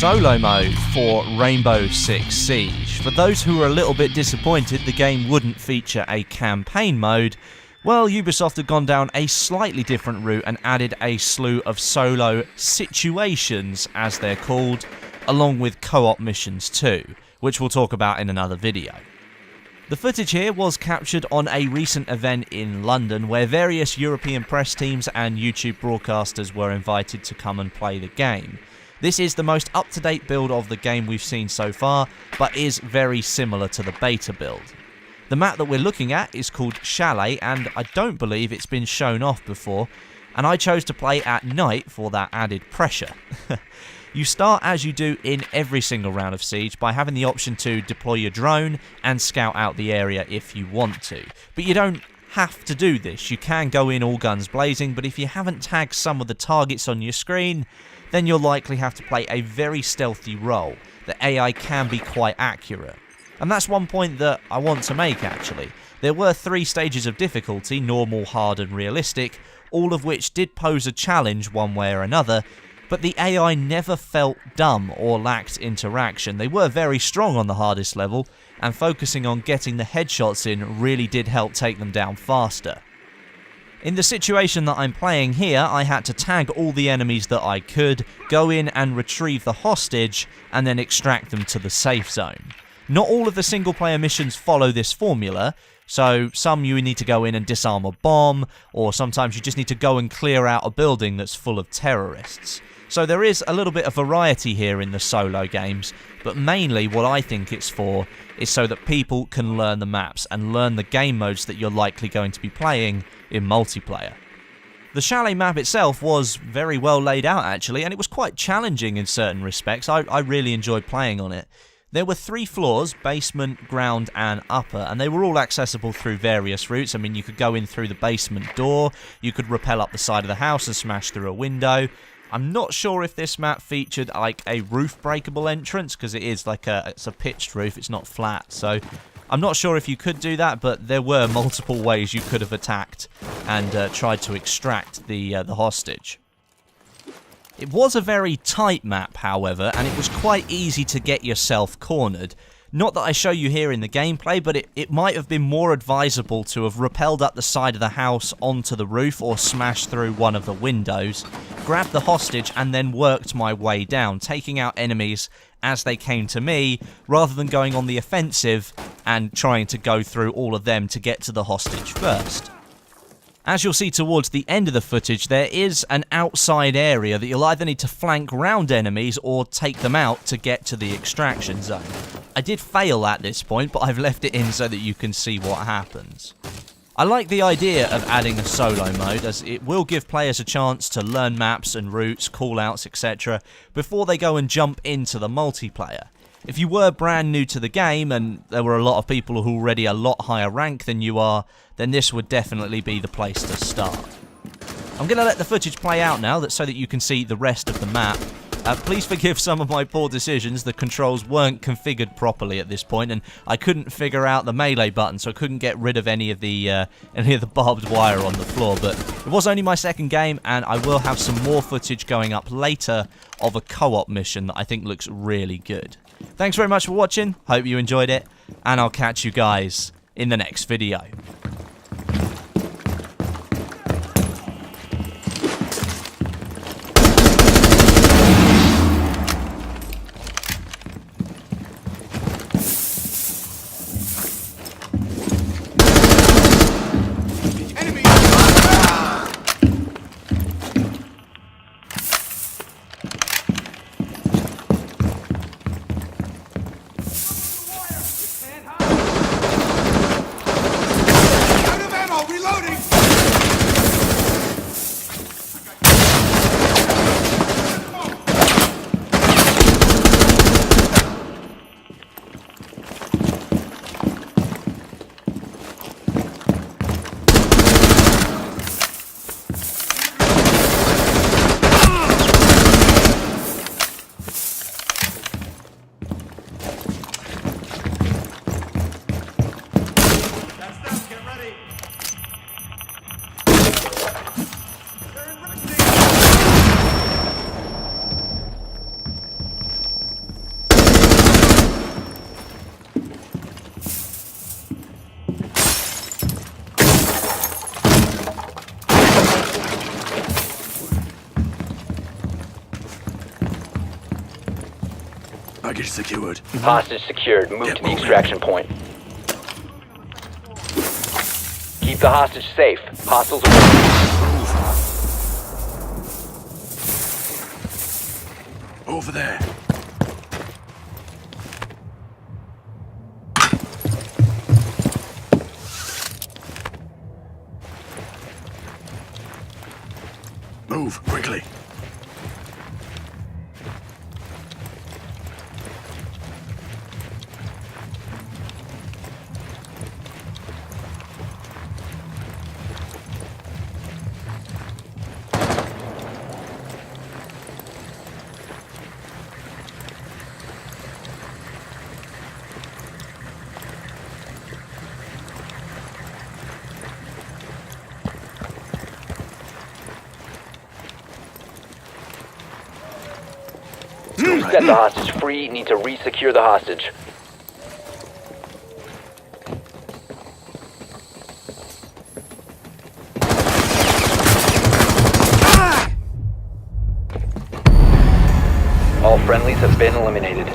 solo mode for Rainbow Six Siege. For those who were a little bit disappointed the game wouldn't feature a campaign mode, well, Ubisoft had gone down a slightly different route and added a slew of solo situations, as they're called, along with co-op missions too, which we'll talk about in another video. The footage here was captured on a recent event in London where various European press teams and YouTube broadcasters were invited to come and play the game. This is the most up-to-date build of the game we've seen so far, but is very similar to the beta build. The map that we're looking at is called Chalet, and I don't believe it's been shown off before, and I chose to play at night for that added pressure. You start as you do in every single round of Siege by having the option to deploy your drone and scout out the area if you want to. But you don't have to do this. You can go in all guns blazing, but if you haven't tagged some of the targets on your screen, then you'll likely have to play a very stealthy role. The AI can be quite accurate. And that's one point that I want to make actually. There were 3 stages of difficulty, normal, hard and realistic, all of which did pose a challenge one way or another, but the AI never felt dumb or lacked interaction. They were very strong on the hardest level, and focusing on getting the headshots in really did help take them down faster. In the situation that I'm playing here, I had to tag all the enemies that I could, go in and retrieve the hostage, and then extract them to the safe zone. Not all of the single player missions follow this formula, so some you need to go in and disarm a bomb, or sometimes you just need to go and clear out a building that's full of terrorists. So there is a little bit of variety here in the solo games, but mainly what I think it's for is so that people can learn the maps and learn the game modes that you're likely going to be playing in multiplayer. The Chalet map itself was very well laid out actually, and it was quite challenging in certain respects. I really enjoyed playing on it. There were 3 floors, basement, ground and upper, and they were all accessible through various routes. I mean, you could go in through the basement door, you could rappel up the side of the house and smash through a window. I'm not sure if this map featured like a roof breakable entrance, because it is like it's a pitched roof, it's not flat, so I'm not sure if you could do that, but there were multiple ways you could have attacked and tried to extract the hostage. It was a very tight map, however, and it was quite easy to get yourself cornered. Not that I show you here in the gameplay, but it might have been more advisable to have rappelled up the side of the house onto the roof or smashed through one of the windows, grabbed the hostage and then worked my way down, taking out enemies as they came to me, rather than going on the offensive and trying to go through all of them to get to the hostage first. As you'll see towards the end of the footage, there is an outside area that you'll either need to flank round enemies or take them out to get to the extraction zone. I did fail at this point, but I've left it in so that you can see what happens. I like the idea of adding a solo mode, as it will give players a chance to learn maps and routes, callouts, etc. before they go and jump into the multiplayer. If you were brand new to the game and there were a lot of people who were already a lot higher rank than you are, then this would definitely be the place to start. I'm going to let the footage play out now so that you can see the rest of the map. Please forgive some of my poor decisions. The controls weren't configured properly at this point, and I couldn't figure out the melee button, so I couldn't get rid of any of the barbed wire on the floor. But it was only my second game, and I will have some more footage going up later of a co-op mission that I think looks really good. Thanks very much for watching. Hope you enjoyed it, and I'll catch you guys in the next video. Package secured. Hostage secured. Move to the extraction point. Keep the hostage safe. Hostiles are... Over there. Move, quickly. Set the hostage free. Need to re-secure the hostage. All friendlies have been eliminated.